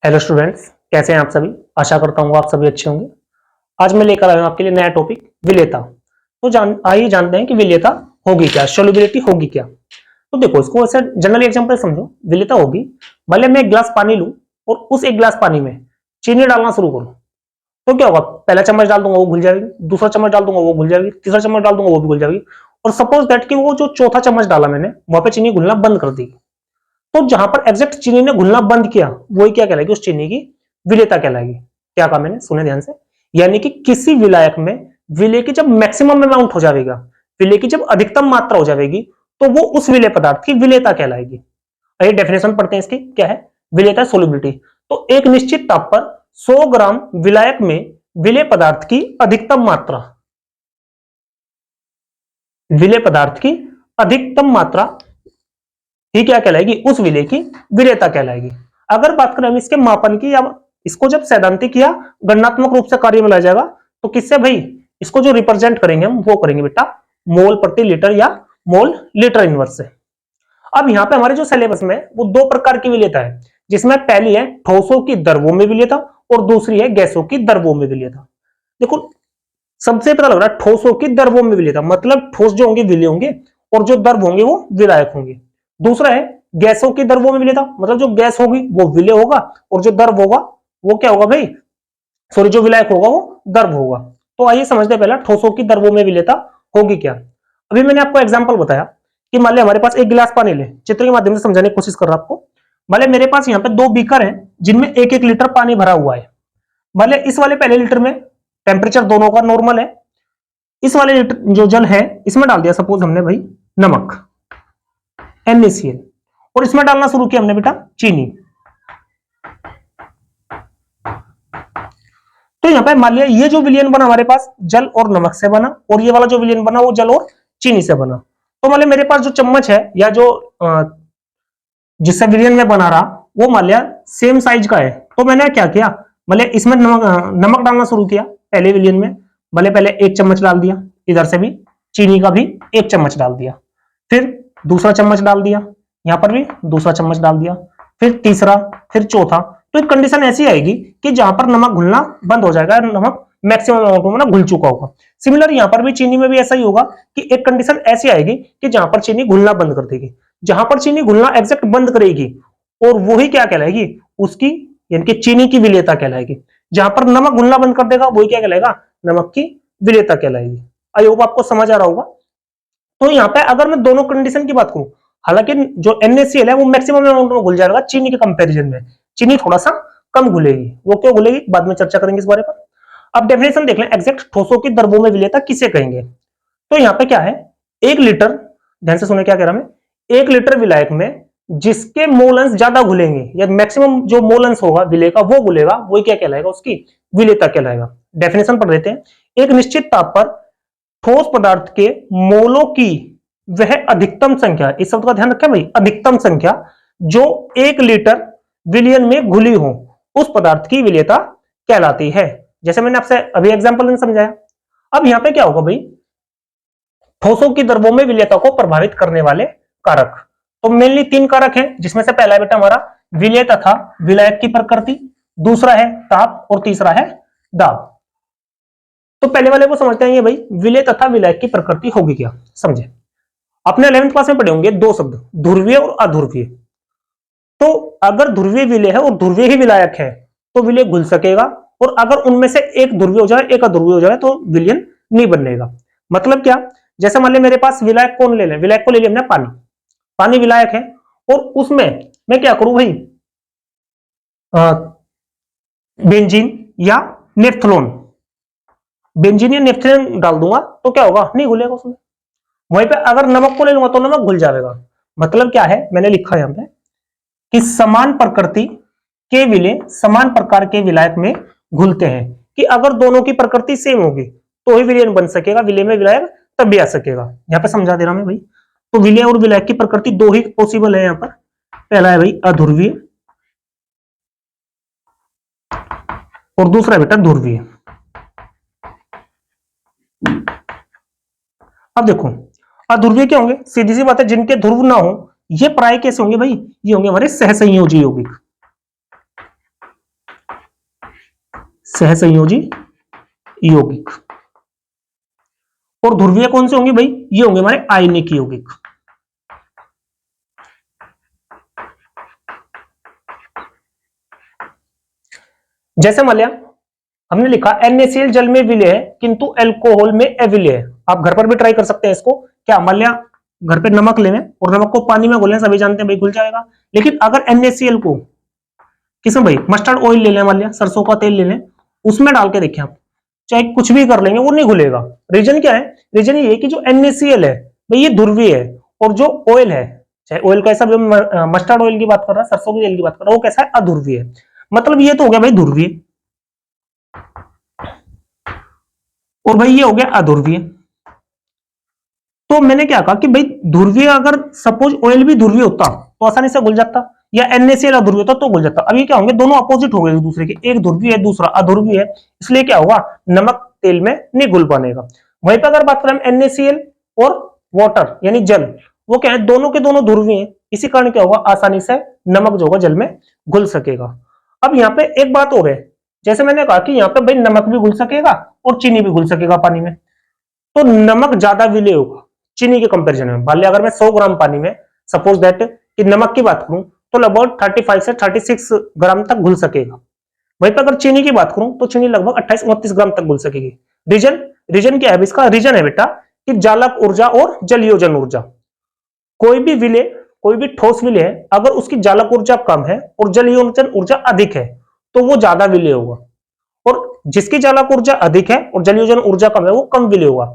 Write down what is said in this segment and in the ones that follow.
Hello students, कैसे हैं आप सभी। आशा करता हूँ आप सभी अच्छे होंगे। आज मैं लेकर आया हूँ आपके लिए नया टॉपिक विलेयता। तो आइए जानते हैं कि विलेयता होगी क्या, सोल्युबिलिटी होगी क्या। तो देखो, इसको ऐसे जनरल एग्जांपल समझो। विलेयता होगी, मान लिया मैं एक गिलास पानी लूं और उस एक गिलास पानी में चीनी डालना शुरू करूं, तो क्या होगा। पहला चम्मच डाल दूंगा वो घुल जाएगी, दूसरा चम्मच डाल दूंगा वो घुल जाएगी, तीसरा चम्मच डाल दूंगा वो भी घुल जाएगी। और सपोज दैट कि वो जो चौथा चम्मच डाला मैंने, वहां पे चीनी घुलना बंद कर देगी। तो जहां पर एग्जैक्ट चीनी ने घुलना बंद किया, वही क्या कहलाएगी, उस चीनी की विलेयता कहलाएगी। क्या कहा मैंने, सुने ध्यान से। यानी कि किसी विलायक में विलेय की जब मैक्सिमम अमाउंट हो जाएगा, विलेय की जब अधिकतम मात्रा हो जाएगी, तो वो उस विलेय पदार्थ की विलेयता कहलाएगी। आइए डेफिनेशन पढ़ते हैं इसकी। क्या है विलेयता, सोल्युबिलिटी। तो एक निश्चित ताप पर 100 ग्राम विलायक में विलेय पदार्थ की अधिकतम मात्रा, विलेय पदार्थ की अधिकतम मात्रा ही क्या कहलाएगी, उस विलेय की विलेयता कहलाएगी। अगर बात करें हम इसके मापन की, या इसको जब सैद्धांतिक या गणनात्मक रूप से कार्य में लाया जाएगा, तो किससे भाई, इसको जो रिप्रेजेंट करेंगे हम वो करेंगे बेटा मोल प्रति लीटर या मोल लीटर इनवर्स से। अब यहाँ पे हमारे जो सिलेबस में वो दो प्रकार की विलेयता है, जिसमें पहली है ठोसों की द्रवों में विलेयता और दूसरी है गैसों की द्रवों में विलेयता। देखो, सबसे पता लग रहा है ठोसों की द्रवों में विलेयता, मतलब ठोस जो होंगे विलेय होंगे और जो द्रव होंगे वो विलायक होंगे। दूसरा है गैसों की द्रवों में विलेयता, मतलब जो गैस होगी वो विलेय होगा और जो द्रव होगा वो क्या होगा भाई, सॉरी, जो विलायक होगा वो द्रव होगा। तो आइए समझते हैं पहला ठोसों की द्रवों में विलेयता होगी क्या। अभी मैंने आपको एग्जांपल बताया कि मान लिया हमारे पास एक गिलास पानी ले, चित्र के माध्यम से समझाने की कोशिश कर रहा हूं आपको। मान लिया मेरे पास यहाँ पे दो बीकर हैं जिनमें एक एक लीटर पानी भरा हुआ है। मान लिया इस वाले पहले लीटर में टेम्परेचर दोनों का नॉर्मल है, इस वाले लीटर जो जल है इसमें डाल दिया सपोज हमने भाई नमक NaCl, और इसमें डालना शुरू किया हमने बेटा चीनी। तो यहां पे मान लिया ये जो विलयन बना हमारे पास जल और नमक से बना, और ये वाला जो विलयन बना वो जल और चीनी से बना। तो मान लिया मेरे पास जो चम्मच है या जो जिससे विलयन में बना रहा, वो मान लिया सेम साइज का है। तो मैंने क्या किया, मान लिया इसमें नमक डालना शुरू किया पहले विलयन में। मान लिया पहले एक चम्मच डाल दिया, इधर से भी चीनी का भी एक चम्मच डाल दिया, फिर दूसरा चम्मच डाल दिया, यहां पर भी दूसरा चम्मच डाल दिया, फिर तीसरा, फिर चौथा। तो एक कंडीशन ऐसी आएगी कि जहां पर नमक घुलना बंद हो जाएगा, नमक मैक्सिमम अमाउंट में घुल चुका होगा। सिमिलर यहां पर भी चीनी में भी ऐसा ही होगा कि एक कंडीशन ऐसी आएगी कि जहां पर चीनी घुलना बंद कर देगी। जहां पर चीनी घुलना एग्जैक्ट बंद करेगी और वही क्या कहलाएगी, उसकी यानी कि चीनी की विलेयता कहलाएगी। जहां पर नमक घुलना बंद कर देगा वही क्या कहलाएगा, नमक की विलेयता कहलाएगी। आई होप आपको समझ आ रहा होगा। तो यहाँ पे अगर मैं दोनों कंडीशन की बात करूं, हालांकि जो NaCl है वो मैक्सिमम अमाउंट में घुल जाएगा चीनी के कंपैरिजन में, चीनी थोड़ा सा कम घुलेगी। वो क्यों घुलेगी, बाद में चर्चा करेंगे इस बारे पर। अब डेफिनेशन देख लें, एग्जैक्ट ठोसों की द्रवों में विलेयता किसे कहेंगे। तो यहाँ पे क्या है, एक लीटर, ध्यान से सुने क्या कह रहा मैं, एक लीटर विलायक में जिसके मोल अंश ज्यादा घुलेंगे या मैक्सिमम जो मोल अंश होगा विलेय का वो घुलेगा, वही क्या कहलाएगा, उसकी विलेयता कहलाएगा। डेफिनेशन पढ़ लेते हैं। एक निश्चित ताप पर ठोस पदार्थ के मोलों की वह अधिकतम संख्या, इस शब्द का ध्यान रखें भाई, अधिकतम संख्या जो एक लीटर विलयन में घुली हो, उस पदार्थ की विलेयता कहलाती है। जैसे मैंने आपसे अभी एग्जांपल में समझाया। अब यहां पे क्या होगा भाई, ठोसों की द्रवों में विलेयता को प्रभावित करने वाले कारक। तो मेनली तीन कारक हैं, जिसमें से पहला बेटा हमारा विलेय तथा विलायक की प्रकृति, दूसरा है ताप और तीसरा है दाब। तो पहले वाले को समझते हैं, ये भाई विलेय तथा विलायक की प्रकृति होगी क्या, समझे। अपने 11th क्लास में पढ़े होंगे दो शब्द, ध्रुवीय और अध्रुवीय। तो अगर ध्रुवीय विलेय है और ध्रुवीय ही विलायक है तो विलेय घुल सकेगा, और अगर उनमें से एक ध्रुवीय हो जाए एक अध्रुवीय हो जाए तो विलयन नहीं बनेगा। मतलब क्या, जैसे मान लिया मेरे पास विलायक कौन ले लें, विलायक को ले लिया हमने पानी, पानी विलायक है और उसमें मैं क्या करूं भाई, बेंजीन या नेफ्थलोन, बेंजीन या नेफ्थलोन डाल दूंगा तो क्या होगा, नहीं घुलेगा उसमें। वहीं पे अगर नमक को ले लूंगा तो नमक घुल जाएगा। मतलब क्या है, मैंने लिखा है यहां पे कि समान प्रकृति के विलेय समान प्रकार के विलायक में घुलते हैं, कि अगर दोनों की प्रकृति सेम होगी तो ही विलयन बन सकेगा, विलेय में विलायक तब भी आ सकेगा। यहां पे समझा दे रहा मैं भाई। तो विलेय और विलायक की प्रकृति दो ही पॉसिबल है यहां पर। पहला है भाई अध्रुवीय और दूसरा बेटा ध्रुवीय। अब देखो अध्रुवीय क्या होंगे, सीधी सी बात है, जिनके ध्रुव ना हो, ये प्राय कैसे होंगे भाई, ये होंगे हमारे सहसंयोजी यौगिक। सहसंयोजी यौगिक। और ध्रुवीय कौन से होंगे भाई? ये होंगे हमारे आयनिक यौगिक। जैसे मान लिया हमने लिखा NaCl जल में विलय है किंतु अल्कोहल में अविलय है। आप घर पर भी ट्राई कर सकते हैं इसको। क्या मान लिया घर पे नमक लेने और नमक को पानी में घोलें, सभी जानते हैं भाई घुल जाएगा। लेकिन अगर NaCl को किसमें भाई मस्टर्ड ऑयल ले लें, मान लिया सरसों का तेल ले लें, उसमें डाल के देखें आप, चाहे कुछ भी कर लेंगे वो नहीं घुलेगा। रीजन क्या है? रीजन ये है कि जो NaCl है भाई ये ध्रुवीय है, और जो ऑयल है, चाहे ऑयल कैसा भी, मस्टर्ड ऑयल की बात कर रहा है, सरसों के तेल की बात कर रहा है, वो कैसा है? अध्रुवीय है। मतलब ये तो हो गया भाई ध्रुवीय, और भाई ये हो गया अध्रुवीय। तो मैंने क्या कहा कि भाई ध्रुवीय, अगर सपोज ऑयल भी ध्रुवीय होता तो आसानी से घुल जाता, या NaCl अध्रुवीय होता तो घुल जाता। अब ये क्या होंगे? दोनों अपोजिट हो गए एक दूसरे के, एक ध्रुवीय है दूसरा अध्रुवीय है, इसलिए क्या होगा? नमक तेल में नहीं घुल पाएगा। वहीं पर अगर बात करें NaCl और वाटर यानी जल, वो क्या है? दोनों के दोनों ध्रुवीय हैं, इसी कारण क्या होगा? आसानी से नमक जो होगा जल में घुल सकेगा। अब यहाँ पे एक बात और है, जैसे मैंने कहा कि यहाँ पे भाई नमक भी घुल सकेगा और चीनी भी घुल सकेगा पानी में, तो नमक ज्यादा विलेय होगा चीनी के कंपैरिजन में। मान लिया अगर मैं 100 ग्राम पानी में सपोज दैट कि नमक की बात करूं तो लगभग 35 से 36 ग्राम तक घुल सकेगा। वहीं पर अगर चीनी की बात करूं तो चीनी लगभग 28-29 ग्राम तक घुल सकेगी। रीजन रीजन क्या है इसका? रीजन है बेटा कि जालक ऊर्जा और जलयोजन ऊर्जा। कोई भी विलेय, कोई भी ठोस विलेय है, अगर उसकी जालक ऊर्जा कम है और जलयोजन ऊर्जा अधिक है तो वो ज्यादा विलेय होगा, और जिसकी जालक ऊर्जा अधिक है और जलयोजन ऊर्जा कम है वो कम विलेय होगा।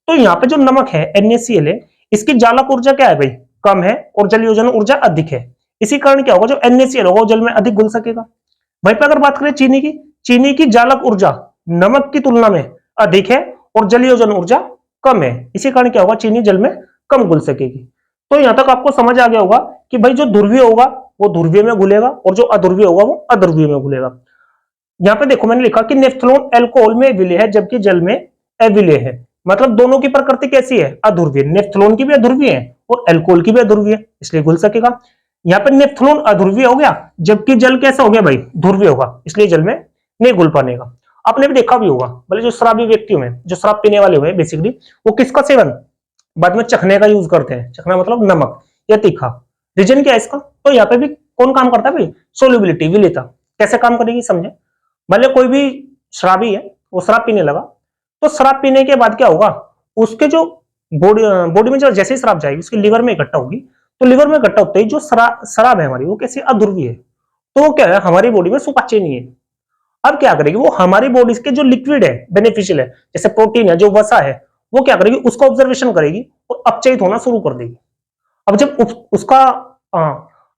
तो यहाँ पे जो नमक है NaCl है, इसकी जालक ऊर्जा क्या है भाई? कम है, और जलयोजन ऊर्जा अधिक है। इसी कारण क्या होगा? जो NaCl होगा वो जल में अधिक घुल सकेगा। वहीं पर अगर बात करें चीनी की जालक ऊर्जा नमक की तुलना में अधिक है और जलयोजन ऊर्जा कम है, इसी कारण क्या होगा? चीनी जल में कम घुल सकेगी। तो यहां तक आपको समझ आ गया होगा कि भाई जो ध्रुवीय होगा वो ध्रुवीय में घुलेगा, और जो अध्रुवीय होगा वो अध्रुवीय में घुलेगा। यहाँ पे देखो मैंने लिखा कि नेफ्थलोन अल्कोहल में विलय है जबकि जल में अविलय है। मतलब दोनों की प्रकृति कैसी है? अध्रुवीय। नेफ्थलोन की भी अध्रुवीय है और अल्कोहल की भी अध्रुवीय है, इसलिए घुल सकेगा। यहाँ पे नेफ्थलोन अध्रुवीय हो गया, जबकि जल कैसा हो गया भाई? ध्रुवीय होगा, इसलिए जल में नहीं घुल पाएगा। आपने भी देखा भी होगा, भले जो शराबी व्यक्ति में, जो शराब पीने वाले हुए बेसिकली, वो किसका सेवन बाद में चखने का यूज करते हैं। चखना मतलब नमक या तीखा। रीजन क्या है इसका? तो यहाँ पे भी कौन काम करता है भाई? सोल्यूबिलिटी, विलेयता। कैसे काम करेगी समझे? मान लो कोई भी शराबी है, वो शराब पीने लगा, तो शराब पीने के बाद क्या होगा? उसके जो बॉडी में जैसे ही शराब जाएगी उसकी लिवर में इकट्ठा होगी, तो लिवर में इकट्ठा होते ही जो शराब है हमारी वो कैसी? अध्रुवीय है, तो वो क्या है? हमारी बॉडी में सुपाच्य नहीं है। अब क्या करेगी? वो हमारी बॉडी के जो लिक्विड है, बेनिफिशियल है, जैसे प्रोटीन है, जो वसा है, वो क्या करेगी? उसका ऑब्जर्वेशन करेगी और अपचयित होना शुरू कर देगी। अब जब उसका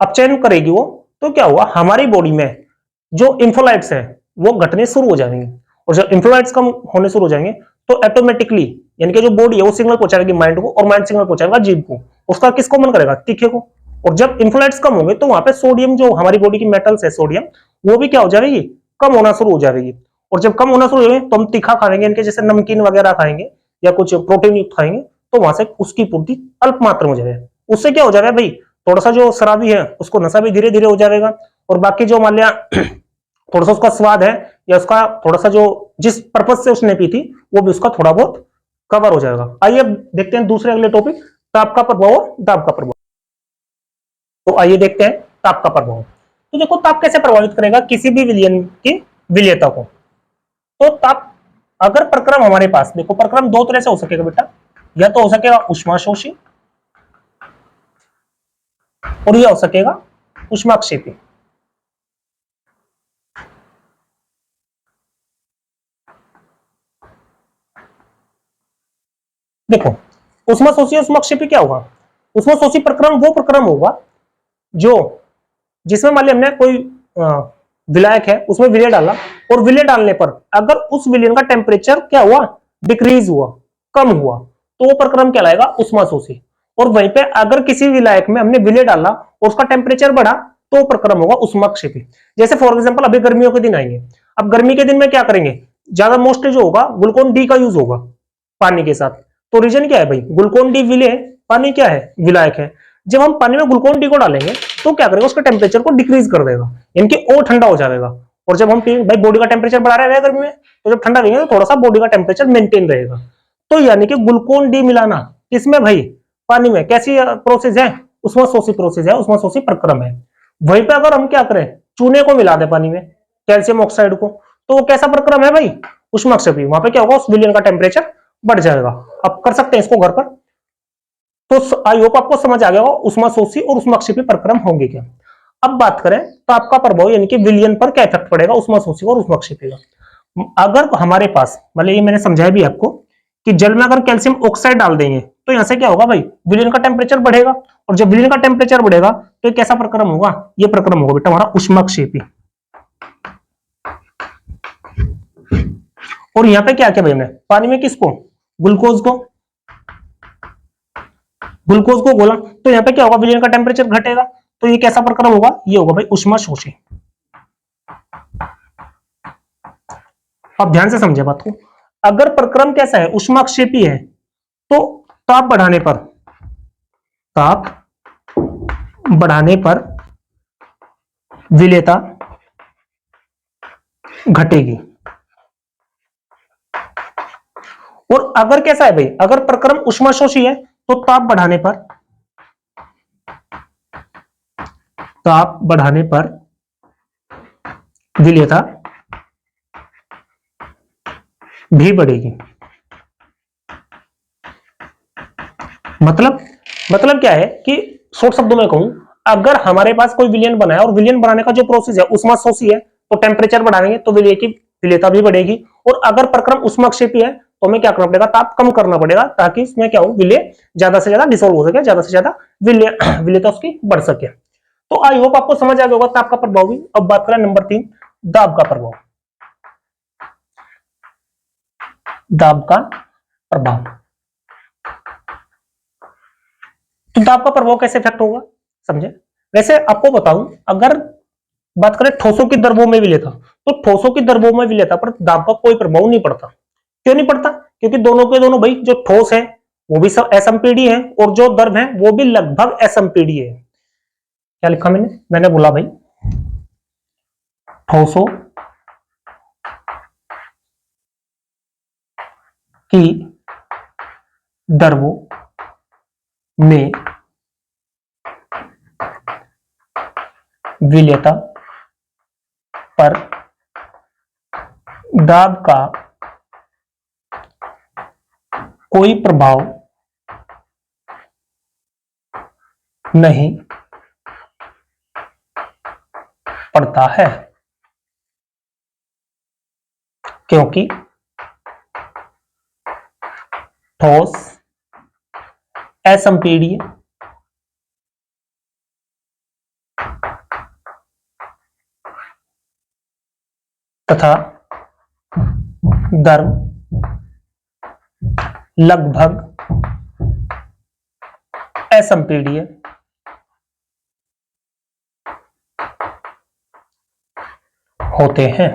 अपचयन करेगी वो, तो क्या हुआ? हमारी बॉडी में जो इंफोलाइट्स है वो घटने शुरू हो जाएंगे, और जब इंफ्लोराइड्स कम होने शुरू हो जाएंगे तो ऑटोमेटिकली यानी कि जो बॉडी है वो सिग्नल पहुंचाएगी माइंड को, और माइंड सिग्नल पहुंचाएगा जीभ को। उसका किसको मन करेगा? तीखे को। और जब इंफ्लोराइड्स कम होंगे तो वहां पे सोडियम, जो हमारी बॉडी की मेटल्स है सोडियम, वो भी क्या हो जाएगी? कम होना शुरू हो जाएगी। और जब कम होना शुरू हो जाएगी तो हम तीखा खाएंगे, इनके जैसे नमकीन वगैरह खाएंगे या कुछ प्रोटीन युक्त खाएंगे, तो वहां से उसकी पूर्ति अल्प मात्रा में हो जाएगी। उससे क्या हो जाएगा भाई? थोड़ा सा जो शराबी है उसको नशा भी धीरे धीरे हो जाएगा, और बाकी जो मान लिया थोड़ा सा उसका स्वाद है या उसका थोड़ा सा जो जिस पर्पज से उसने पी थी वो भी उसका थोड़ा बहुत कवर हो जाएगा। आइए अब देखते हैं दूसरे अगले टॉपिक, ताप का प्रभाव और दाब का प्रभाव। तो आइए देखते हैं ताप का प्रभाव। तो देखो ताप कैसे प्रभावित करेगा किसी भी विलयन की विलेयता को। तो ताप अगर प्रक्रम हमारे पास, देखो प्रक्रम दो तरह से हो सकेगा बेटा, या तो हो सकेगा ऊष्माशोषी और यह हो सकेगा ऊष्माक्षेपी। देखो ऊष्माशोषी ऊष्माक्षेपी क्या होगा? ऊष्माशोषी प्रक्रम वो प्रक्रम होगा जो जिसमें मान लिया हमने कोई विलायक है उसमें विलय डाला, और विलय डालने पर अगर उस विलयन का टेम्परेचर क्या हुआ? डिक्रीज हुआ, कम हुआ, तो वो प्रक्रम कहलाएगा ऊष्माशोषी। और वहीं पे अगर किसी विलायक में हमने विलय डाला और उसका टेम्परेचर बढ़ा तो वो प्रक्रम होगा ऊष्माक्षेपी। जैसे फॉर एग्जांपल अभी गर्मियों के दिन आएंगे, अब गर्मी के दिन में क्या करेंगे? ज्यादा मोस्टली जो होगा ग्लूकोन डी का यूज होगा पानी के साथ। तो रीजन क्या है भाई? ग्लूकोन डी विलय, पानी क्या है? विलायक है। जब हम पानी में ग्लूकोन डी को डालेंगे तो क्या करेगा? उसका टेम्परेचर को डिक्रीज कर देगा, यानी कि और ठंडा हो जाएगा, और जब हम भाई बॉडी का टेम्परेचर बढ़ा रहे हैं गर्मी में, तो जब ठंडा रहेंगे तो थोड़ा सा बॉडी का टेम्परेचर मेंटेन रहेगा। तो यानी कि ग्लूकोन डी मिलाना किसमें भाई, पानी में, कैसी प्रोसेस है, उस्मोसिस प्रोसेस है, उस्मोसिस प्रक्रम है। वहीं पे अगर हम क्या करें, चूने को मिला दे पानी में, कैल्शियम ऑक्साइड को, तो वो कैसा प्रक्रम है भाई, ऊष्मक्षेपी। वहां पे क्या होगा, उस विलयन का टेम्परेचर बढ़ जाएगा। अब कर सकते हैं इसको घर पर। तो आई होप आपको समझ आ गया होगा ऊष्मशोषी और ऊष्मक्षेपी प्रक्रम होंगे क्या। अब बात करें ताप का प्रभाव यानी कि विलयन पर क्या इफेक्ट पड़ेगा ऊष्मशोषी और ऊष्मक्षेपी का। अगर हमारे पास, मतलब ये मैंने समझाया भी आपको कि जल में अगर कैल्शियम ऑक्साइड डाल देंगे तो यहां से क्या होगा भाई, विलयन का टेम्परेचर बढ़ेगा, और जब विलयन का टेम्परेचर बढ़ेगा तो कैसा प्रक्रम होगा, ये प्रक्रम होगा बेटा हमारा ऊष्मक्षेपी। और यहां पे क्या किया भाई हमने, पानी में किसको, ग्लूकोज को घोला, तो यहाँ पे क्या होगा, विलयन का टेम्परेचर घटेगा, तो ये कैसा प्रक्रम होगा, ये होगा भाई ऊष्मशोषी। अब ध्यान से समझे बात को, अगर प्रक्रम कैसा है, ऊष्माक्षेपी है, तो ताप बढ़ाने पर विलेयता घटेगी। और अगर कैसा है भाई, अगर प्रक्रम ऊष्माशोषी है तो ताप बढ़ाने पर विलेयता भी बढ़ेगी। मतलब क्या है कि शॉर्ट शब्दों में कहूं, अगर हमारे पास कोई विलयन बना है और विलयन बनाने का जो प्रोसेस है ऊष्माशोषी है, तो टेम्परेचर बढ़ाएंगे तो विलय की विलेयता भी बढ़ेगी। और अगर प्रक्रम ऊष्मक्षेपी है तो हमें क्या करना पड़ेगा, ताप कम करना पड़ेगा, ताकि इसमें क्या हो, विलय ज्यादा से ज्यादा डिसोल्व हो सके, ज्यादा से ज्यादा विलेयता उसकी बढ़ सके। तो आई होप आपको समझ आ गया होगा ताप का प्रभाव भी। अब बात करें नंबर 3, दाब का प्रभाव। दाब का प्रभाव, तो दाब का प्रभाव कैसे इफेक्ट होगा समझे। वैसे आपको बताऊं, अगर बात करें ठोसों की द्रवों में विलेयता, तो ठोसों की द्रवों में विलेयता पर दाब का कोई प्रभाव नहीं पड़ता। क्यों नहीं पड़ता, क्योंकि दोनों के दोनों भाई, जो ठोस है वो भी सब एसएमपीडी है, और जो द्रव है वो भी लगभग एसएमपीडी है। क्या लिखा मैंने बोला भाई, ठोसों की द्रवों में विलेयता पर दाब का कोई प्रभाव नहीं पड़ता है, क्योंकि ठोस असंपीड्य तथा द्रव लगभग असंपीड्य होते हैं।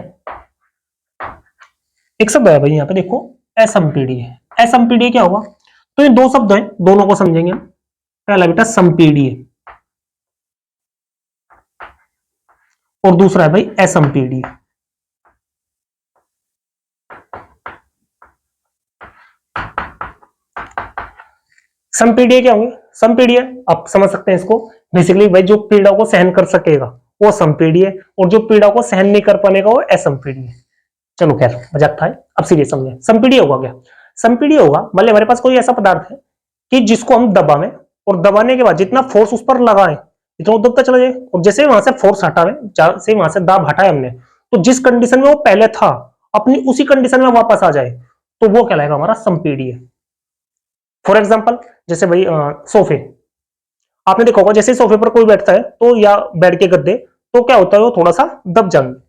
एक शब्द है भाई यहां पे देखो, असंपीड्य। असंपीड्य क्या होगा, तो ये दो शब्द हैं, दोनों को समझेंगे। पहला बेटा संपीड्य, और दूसरा है भाई असंपीड्य। संपीड्य क्या होंगे, संपीड्य आप समझ सकते हैं इसको, बेसिकली भाई जो पीड़ा को सहन कर सकेगा वो संपीड्य, और जो पीड़ा को सहन नहीं कर पाएगा वो असंपीड्य। चलो खैर मजाक था, अब सीरियस समझे। संपीड्य होगा क्या, संपीड्य होगा मतलब हमारे पास कोई ऐसा पदार्थ है कि जिसको हम दबावें, और दबाने के बाद जितना फोर्स उस पर लगाएं इतना वो दबता चला जाए, और जैसे वहां से फोर्स हटावे, जैसे वहां से दाब हटाए हमने, तो जिस कंडीशन में वो पहले था अपनी उसी कंडीशन में वापस आ जाए, तो वो कहलाएगा हमारा संपीड्य। फॉर एग्जाम्पल जैसे भाई सोफे, आपने देखा होगा जैसे सोफे पर कोई बैठता है तो, या बेड के गद्दे, तो क्या होता है वो थोड़ा सा दब जाएंगे,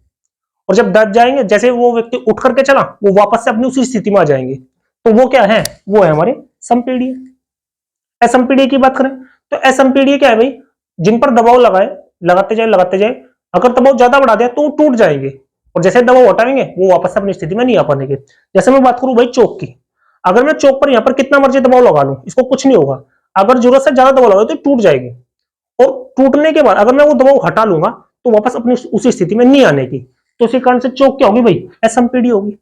और जब दब जाएंगे जैसे वो व्यक्ति उठ करके चला वो वापस से अपनी उसी स्थिति में आ जाएंगे, तो वो क्या है, वो है हमारे संपीड्य। असंपीड्य की बात करें तो असंपीड्य क्या है भाई, जिन पर दबाव लगाते जाए, अगर दबाव ज्यादा बढ़ा दिया तो वो टूट जाएंगे, और जैसे दबाव हटाएंगे वो वापस अपनी स्थिति में नहीं आ पाएंगे। जैसे मैं बात करूं भाई चौक की, अगर मैं चौक पर यहाँ पर कितना मर्जी दबाव लगा लूं इसको कुछ नहीं होगा, अगर जरूरत से ज्यादा दबाव लगा तो टूट जाएगी, और टूटने के बाद अगर मैं वो दबाव हटा लूंगा तो वापस अपनी उसी स्थिति में नहीं आने की। तो उसी कारण से चौक क्या होगी भाई, एसएमपीडी होगी।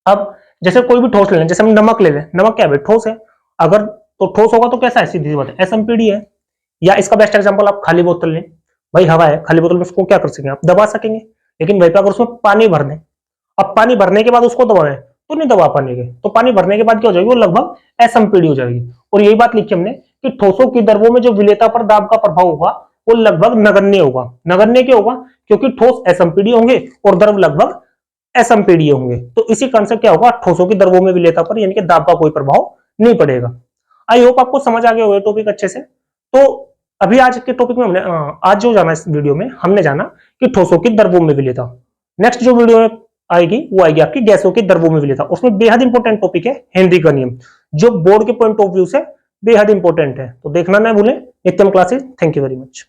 अब जैसे कोई भी ठोस ले लें, जैसे हम नमक ले लें, नमक क्या है भाई, ठोस है। अगर तो ठोस होगा तो कैसा है, सीधी सी बात है, एसएमपीडी है। या इसका बेस्ट एग्जांपल आप खाली बोतल लें, भाई हवा है, खाली बोतल में उसको क्या कर सकेंगे, आप दबा सकेंगे। लेकिन वहीं पर अगर उसमें पानी भर दें, अब पानी भरने के बाद उसको दबाएं तो नहीं दबा पाएंगे, तो पानी भरने के बाद क्या हो जाएगी, वो लगभग एसएमपीडी हो जाएगी। और यही बात लिखी हमने कि ठोसों की द्रवों में जो विलेयता पर दाब का प्रभाव होगा वो लगभग नगण्य होगा। नगण्य क्यों होगा, क्योंकि ठोस एसएमपीडी होंगे और द्रव लगभग एसएमपीडी होंगे। तो इसी कारण से क्या होगा, ठोसों की द्रवों में विलेयता पर यानी कि दाब का कोई प्रभाव नहीं पड़ेगा। आई होप आपको समझ आ गया होगा टॉपिक अच्छे से। तो अभी आज के टॉपिक में हमने आज जो जाना इस वीडियो में हमने जाना कि ठोसों की द्रवों में विलेयता। नेक्स्ट जो वीडियो आएगी वो आएगी आपकी गैसों की द्रवों में विलेयता। उसमें बेहद इंपॉर्टेंट टॉपिक है हेनरी का नियम, जो बोर्ड के पॉइंट ऑफ व्यू से बेहद इंपॉर्टेंट है। तो देखना ना भूलें नित्यम classes. Thank you very much.